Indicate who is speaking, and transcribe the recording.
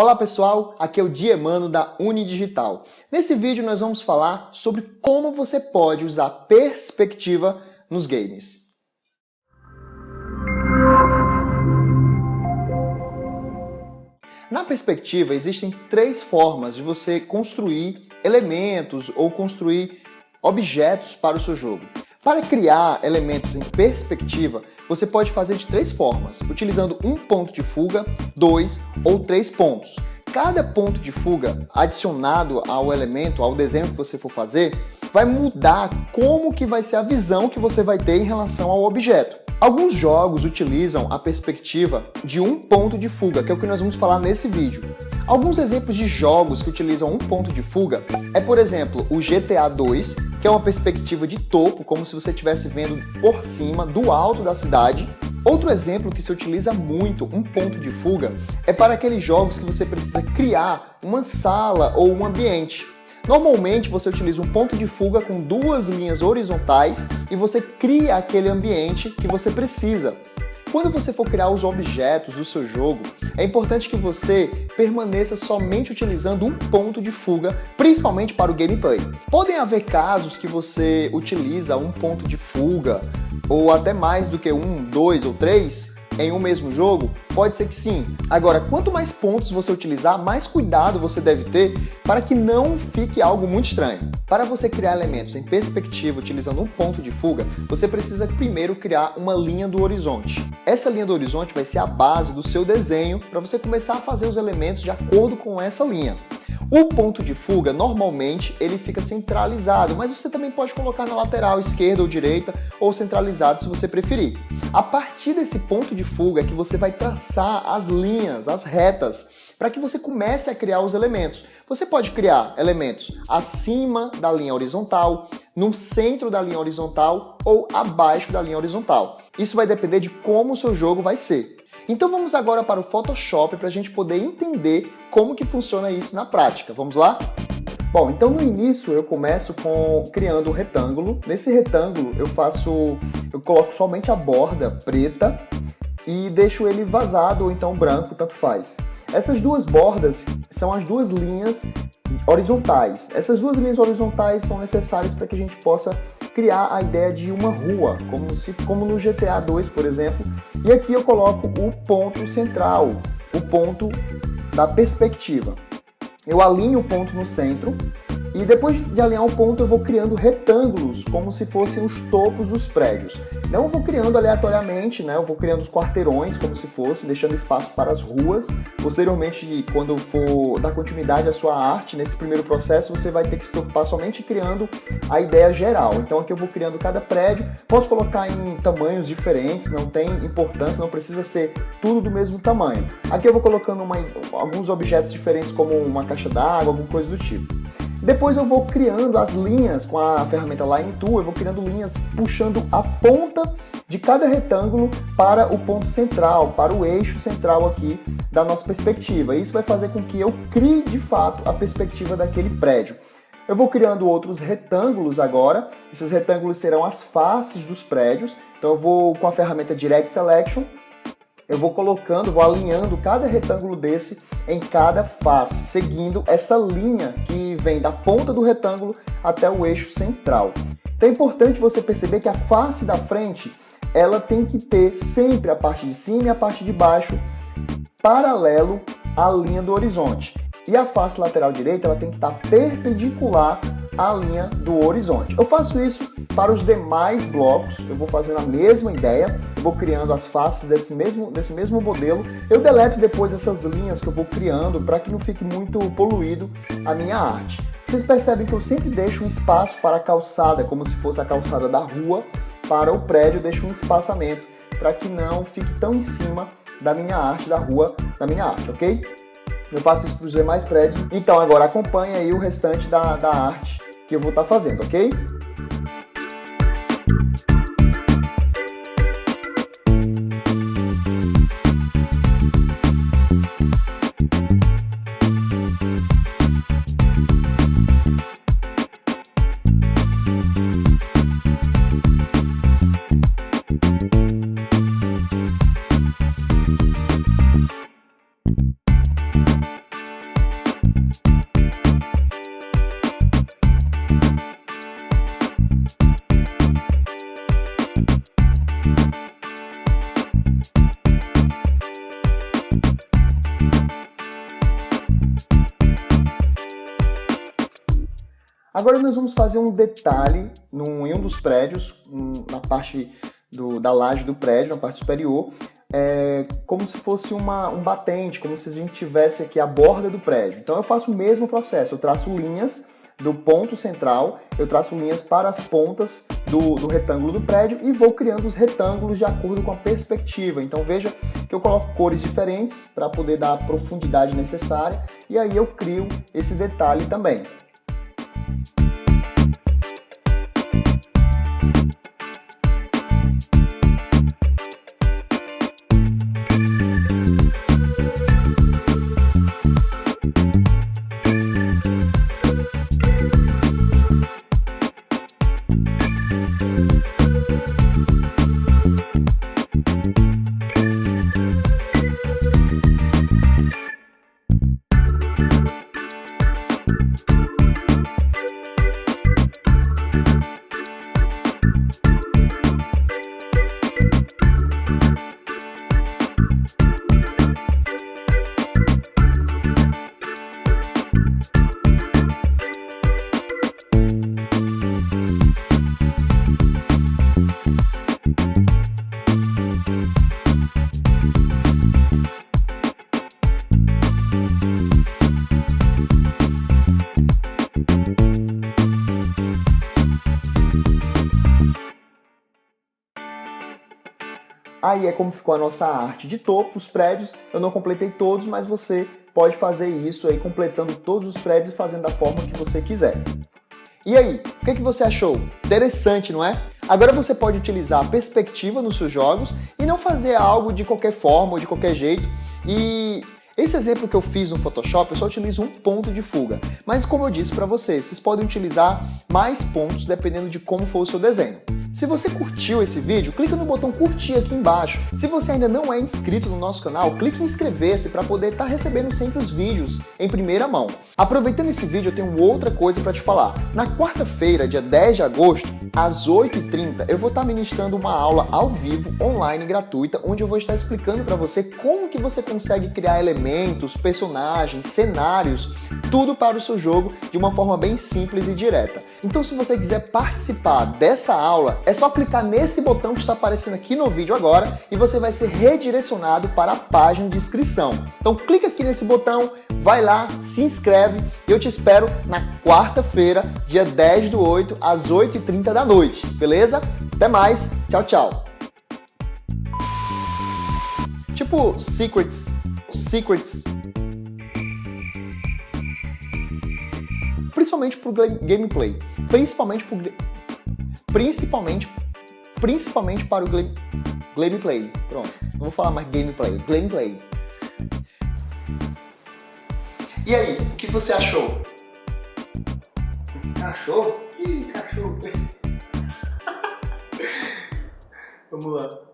Speaker 1: Olá pessoal, aqui é o Diemano da Unidigital. Nesse vídeo nós vamos falar sobre como você pode usar perspectiva nos games. Na perspectiva existem três formas de você construir elementos ou construir objetos para o seu jogo. Para criar elementos em perspectiva, você pode fazer de três formas, utilizando um ponto de fuga, 2 ou 3 pontos. Cada ponto de fuga adicionado ao elemento, ao desenho que você for fazer, vai mudar como que vai ser a visão que você vai ter em relação ao objeto. Alguns jogos utilizam a perspectiva de um ponto de fuga, que é o que nós vamos falar nesse vídeo. Alguns exemplos de jogos que utilizam um ponto de fuga é, por exemplo, o GTA 2, que é uma perspectiva de topo, como se você estivesse vendo por cima, do alto da cidade. Outro exemplo que se utiliza muito um ponto de fuga é para aqueles jogos que você precisa criar uma sala ou um ambiente. Normalmente você utiliza um ponto de fuga com duas linhas horizontais e você cria aquele ambiente que você precisa. Quando você for criar os objetos do seu jogo, é importante que você permaneça somente utilizando um ponto de fuga, principalmente para o gameplay. Podem haver casos que você utiliza um ponto de fuga, ou até mais do que um, 2 ou 3, em um mesmo jogo? Pode ser que sim. Agora, quanto mais pontos você utilizar, mais cuidado você deve ter para que não fique algo muito estranho. Para você criar elementos em perspectiva utilizando um ponto de fuga, você precisa primeiro criar uma linha do horizonte. Essa linha do horizonte vai ser a base do seu desenho para você começar a fazer os elementos de acordo com essa linha. O ponto de fuga, normalmente, ele fica centralizado, mas você também pode colocar na lateral esquerda ou direita, ou centralizado se você preferir. A partir desse ponto de fuga é que você vai traçar as linhas, as retas, para que você comece a criar os elementos. Você pode criar elementos acima da linha horizontal, no centro da linha horizontal ou abaixo da linha horizontal. Isso vai depender de como o seu jogo vai ser. Então vamos agora para o Photoshop para a gente poder entender como que funciona isso na prática. Vamos lá? Bom, então no início eu começo criando um retângulo. Nesse retângulo eu coloco somente a borda preta e deixo ele vazado ou então branco, tanto faz. Essas duas bordas são as duas linhas horizontais. Essas duas linhas horizontais são necessárias para que a gente possa criar a ideia de uma rua, como no GTA 2, por exemplo. E aqui eu coloco o ponto central, o ponto da perspectiva. Eu alinho o ponto no centro e depois de alinhar o ponto eu vou criando retângulos, como se fossem os topos dos prédios. Não vou criando aleatoriamente, né? Eu vou criando os quarteirões, como se fosse, deixando espaço para as ruas. Posteriormente, quando eu for dar continuidade à sua arte, nesse primeiro processo, você vai ter que se preocupar somente criando a ideia geral. Então aqui eu vou criando cada prédio, posso colocar em tamanhos diferentes, não tem importância, não precisa ser tudo do mesmo tamanho. Aqui eu vou colocando alguns objetos diferentes, como uma caixa d'água, alguma coisa do tipo. Depois eu vou criando as linhas com a ferramenta Line Tool, eu vou criando linhas puxando a ponta de cada retângulo para o ponto central, para o eixo central aqui da nossa perspectiva. Isso vai fazer com que eu crie de fato a perspectiva daquele prédio. Eu vou criando outros retângulos agora, esses retângulos serão as faces dos prédios, então eu vou com a ferramenta Direct Selection, eu vou alinhando cada retângulo desse em cada face, seguindo essa linha que vem da ponta do retângulo até o eixo central. Então é importante você perceber que a face da frente, ela tem que ter sempre a parte de cima e a parte de baixo paralelo à linha do horizonte. E a face lateral direita, ela tem que estar perpendicular à linha do horizonte. Eu faço isso para os demais blocos, eu vou fazendo a mesma ideia, eu vou criando as faces desse mesmo modelo. Eu deleto depois essas linhas que eu vou criando para que não fique muito poluído a minha arte. Vocês percebem que eu sempre deixo um espaço para a calçada, como se fosse a calçada da rua, para o prédio eu deixo um espaçamento para que não fique tão em cima da minha arte, da rua da minha arte, ok? Eu faço isso para os demais prédios. Então agora acompanhe aí o restante da arte que eu vou estar fazendo, ok? Agora nós vamos fazer um detalhe em um dos prédios, na parte da laje do prédio, na parte superior, como se fosse um batente, como se a gente tivesse aqui a borda do prédio. Então eu faço o mesmo processo, eu traço linhas do ponto central, eu traço linhas para as pontas do retângulo do prédio e vou criando os retângulos de acordo com a perspectiva. Então veja que eu coloco cores diferentes para poder dar a profundidade necessária e aí eu crio esse detalhe também. Aí é como ficou a nossa arte de topo, os prédios. Eu não completei todos, mas você pode fazer isso aí, completando todos os prédios e fazendo da forma que você quiser. E aí, o que você achou? Interessante, não é? Agora você pode utilizar a perspectiva nos seus jogos e não fazer algo de qualquer forma ou de qualquer jeito. E esse exemplo que eu fiz no Photoshop, eu só utilizo um ponto de fuga. Mas como eu disse para vocês podem utilizar mais pontos dependendo de como for o seu desenho. Se você curtiu esse vídeo, clica no botão curtir aqui embaixo. Se você ainda não é inscrito no nosso canal, clique em inscrever-se para poder estar recebendo sempre os vídeos em primeira mão. Aproveitando esse vídeo, eu tenho outra coisa para te falar. Na quarta-feira, dia 10 de agosto, às 8h30, eu vou estar ministrando uma aula ao vivo, online, gratuita, onde eu vou estar explicando para você como que você consegue criar elementos, personagens, cenários, tudo para o seu jogo de uma forma bem simples e direta. Então, se você quiser participar dessa aula, é só clicar nesse botão que está aparecendo aqui no vídeo agora e você vai ser redirecionado para a página de inscrição. Então, clica aqui nesse botão, vai lá, se inscreve e eu te espero na quarta-feira, dia 10/8, às 8h30 da noite, beleza? Até mais, tchau, tchau! Tipo secrets, principalmente pro gameplay, principalmente para o gameplay. Pronto, não vou falar mais gameplay. E aí, o que você achou?
Speaker 2: Cachorro? Que cachorro?
Speaker 1: Vamos lá.